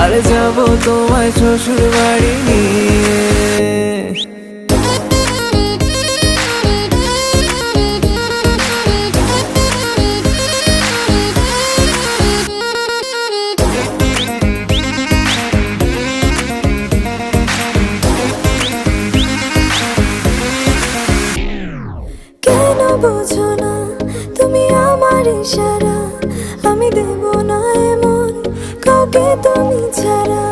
আর যাব তোমায় শ্বশুর বাড়ি নিয়ে। কেন বোঝো না তুমি আমার ইশারা, আমি দেব না এমন কাউকে তুমি ছাড়া।